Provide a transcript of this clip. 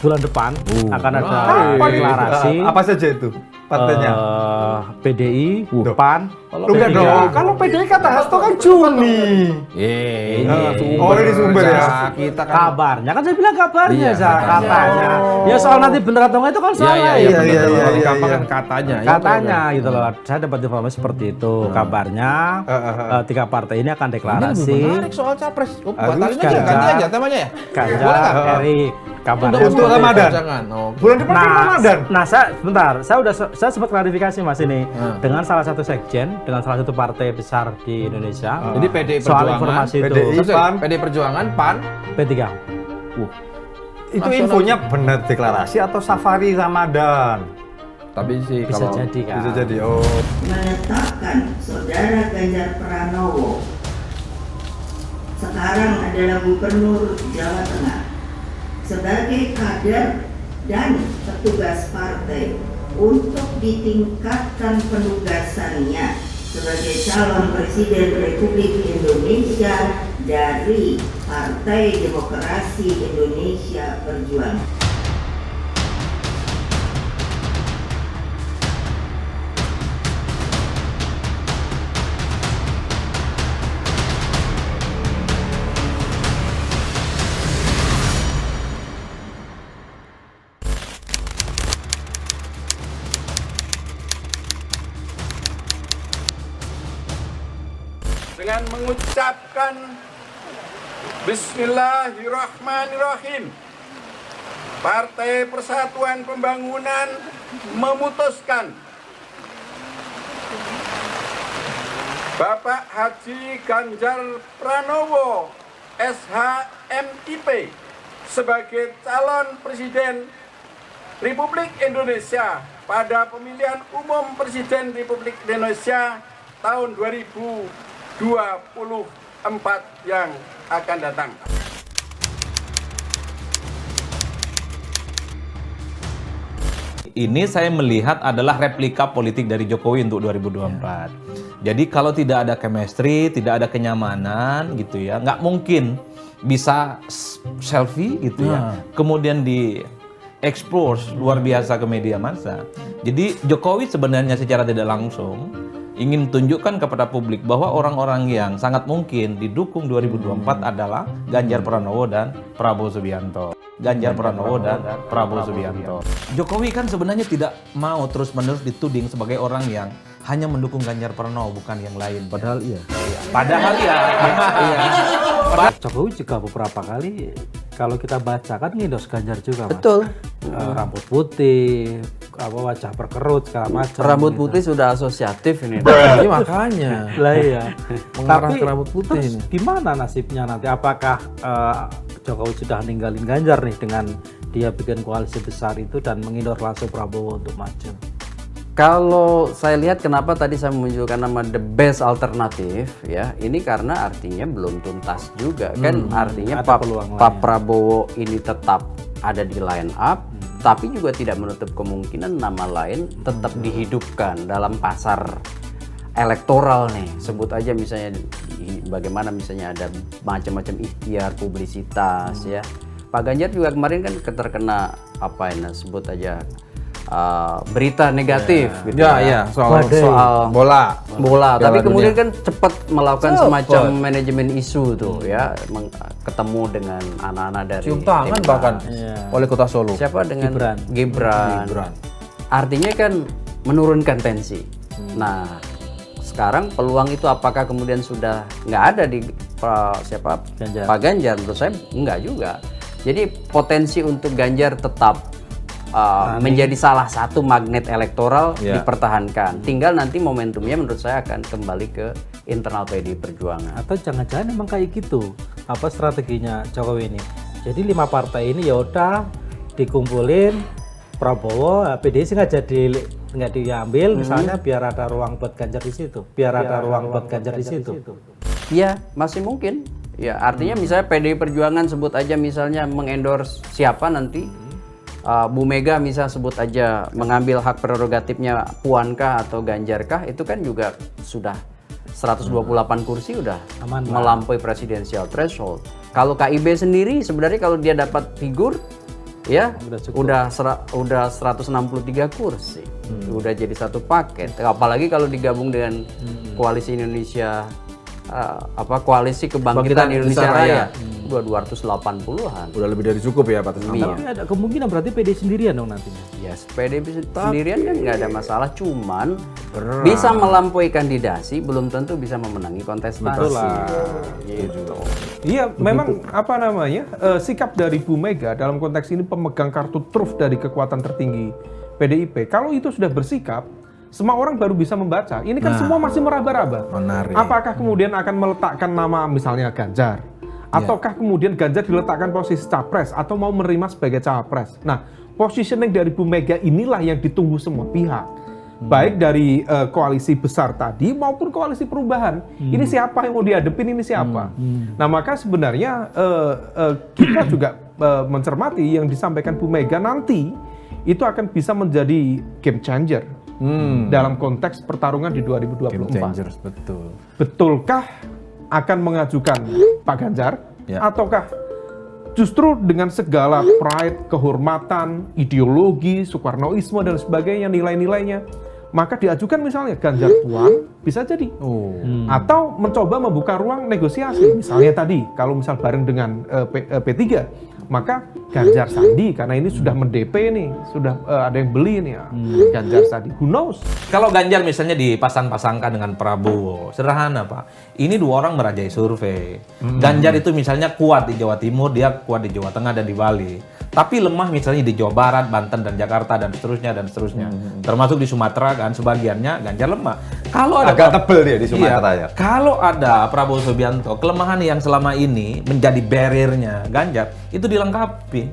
bulan depan akan ada deklarasi. Apa saja itu partainya? PDI, Duh. PAN, Enggak P3. dong, kalau PDI kata Hasto kan Juni. Oh, ini sumber ya. Kita kan Kabarnya kan saya bilang kabarnya, Iya, katanya. Oh. Ya soal nanti bener atau enggak itu kan salah. iya, ya. benar. iya, Kalau iya, gampang iya. kan katanya. Ya, Katanya oke, oke. gitu loh. Saya dapat informasi seperti itu. Kabarnya tiga partai ini akan Ini deklarasi. menarik soal capres. Oh, Harus batalin aja, Ganjar. ganti aja temanya ya. Boleh Ganjar, nggak? Erik, kabarnya Untuk seperti itu. Ramadan. Jangan. Oh. Bulan depan kan Ramadan. Nah, saya sempat klarifikasi Mas ini dengan salah satu sekjen, dengan salah satu partai besar di Indonesia. Jadi PDI soal Perjuangan, informasi itu PDI. PAN. PDI Perjuangan, PAN. P3. Itu Nasional. infonya benar deklarasi atau safari Ramadan? Tapi sih Bisa kalau jadi kan. Bisa jadi. Oh. menetapkan Saudara Ganjar Pranowo sekarang adalah Gubernur Jawa Tengah sebagai kader dan petugas partai untuk ditingkatkan penugasannya sebagai calon Presiden Republik Indonesia dari Partai Demokrasi Indonesia Perjuangan. dengan mengucapkan Bismillahirrahmanirrahim. Partai Persatuan Pembangunan memutuskan Bapak Haji Ganjar Pranowo SH.MIP sebagai calon Presiden Republik Indonesia pada pemilihan umum Presiden Republik Indonesia tahun 2024 yang akan datang. Ini saya melihat adalah replika politik dari Jokowi untuk 2024. Jadi kalau tidak ada chemistry, tidak ada kenyamanan gitu ya, nggak mungkin bisa selfie gitu ya. Kemudian di expose luar biasa ke media massa. Jadi Jokowi sebenarnya secara tidak langsung ingin tunjukkan kepada publik bahwa orang-orang yang sangat mungkin didukung 2024 adalah Ganjar Pranowo dan Prabowo Subianto. Ganjar Pranowo dan Prabowo Subianto. Jokowi kan sebenarnya tidak mau terus-menerus dituding sebagai orang yang hanya mendukung Ganjar Pranowo bukan yang lain. padahal iya. Padahal ya. Jokowi juga beberapa kali kalau kita baca kan ngindos Ganjar juga, Mas. Betul. Rambut putih, wajah berkerut segala macam. Rambut gitu. putih sudah asosiatif ini. Ini makanya Lah iya. mengarah Tapi ke rambut putih terus ini. gimana nasibnya nanti? Apakah Jokowi sudah ninggalin Ganjar nih dengan dia bikin koalisi besar itu dan mengindos langsung Prabowo untuk maju? Kalau saya lihat kenapa tadi saya memunculkan nama the best alternatif ya, ini karena artinya belum tuntas juga kan, artinya ada peluang Pak lain. Prabowo ini tetap ada di line up, tapi juga tidak menutup kemungkinan nama lain tetap dihidupkan dalam pasar elektoral nih. Sebut aja misalnya bagaimana misalnya ada macam-macam ikhtiar publisitas ya. Pak Ganjar juga kemarin kan terkena apa ini sebut aja berita negatif gitu Ya, soal bola. bola. Piala Tapi kemudian Dunia. kan cepat melakukan semacam manajemen isu tuh ya, ketemu dengan anak-anak dari Cium tangan Timnas. bahkan oleh Kota Solo. Siapa dengan Gibran. Gibran. Artinya kan menurunkan tensi. Nah, sekarang peluang itu apakah kemudian sudah nggak ada di siapa Ganjar. Pak Ganjar? Menurut saya nggak juga. Jadi potensi untuk Ganjar tetap menjadi salah satu magnet elektoral Ya. dipertahankan. Tinggal nanti momentumnya menurut saya akan kembali ke internal PDI Perjuangan. Atau jangan-jangan emang kayak gitu apa strateginya Jokowi ini? Jadi 5 partai ini ya udah dikumpulin Prabowo, PDI sih nggak diambil misalnya biar ada ruang buat Ganjar di situ, biar ada ruang buat Ganjar di situ. Iya, masih mungkin. Ya, artinya misalnya PDI Perjuangan sebut aja misalnya mengendorse siapa nanti Bu Mega misal sebut aja mengambil hak prerogatifnya Puan kah atau Ganjar kah, itu kan juga sudah 128 kursi udah Aman, Pak. melampaui presidensial threshold. Kalau KIB sendiri sebenarnya kalau dia dapat figur Ya, Udah cukup. udah 163 kursi. Udah jadi satu paket. Apalagi kalau digabung dengan Koalisi Indonesia Koalisi Kebangkitan Indonesia Raya. 280-an. Udah lebih dari cukup ya Pak Tasman. Iya. Tapi ada kemungkinan berarti PD sendirian dong nantinya. Ya, PDIP sendirian kan nggak ada masalah, cuman bisa melampaui kandidasi belum tentu bisa memenangi kontestasi. Betul lah. Gitu. Iya, memang apa namanya sikap dari Bu Mega dalam konteks ini pemegang kartu truf dari kekuatan tertinggi PDIP. Kalau itu sudah bersikap, semua orang baru bisa membaca. Ini kan semua masih meraba-raba. Menarik. Apakah kemudian akan meletakkan nama misalnya Ganjar? Ataukah kemudian Ganjar diletakkan posisi capres atau mau menerima sebagai cawapres? Nah, positioning dari Bu Mega inilah yang ditunggu semua pihak. Baik dari koalisi besar tadi maupun koalisi perubahan. Ini siapa yang mau dihadepin, ini siapa? Nah, maka sebenarnya kita juga mencermati yang disampaikan Bu Mega nanti itu akan bisa menjadi game changer dalam konteks pertarungan di 2024. Game changers, betul. Betulkah akan mengajukan Pak Ganjar, ataukah justru dengan segala pride, kehormatan, ideologi, Soekarnoisme dan sebagainya, nilai-nilainya, maka diajukan misalnya Ganjar Puan, bisa jadi. Atau mencoba membuka ruang negosiasi, misalnya tadi, kalau misal bareng dengan P3, maka Ganjar Sandi, karena ini sudah mendp nih, sudah ada yang beli nih, Ganjar Sandi, who knows? Kalau Ganjar misalnya dipasang-pasangkan dengan Prabowo, sederhana Pak. Ini dua orang merajai survei. Ganjar itu misalnya kuat di Jawa Timur, dia kuat di Jawa Tengah dan di Bali. Tapi lemah misalnya di Jawa Barat, Banten dan Jakarta dan seterusnya dan seterusnya. Termasuk di Sumatera kan sebagiannya Ganjar lemah. Kalau ada Agak tebel dia di Sumatera ya. Kalau ada Prabowo Subianto, kelemahan yang selama ini menjadi barriernya Ganjar itu dilengkapi.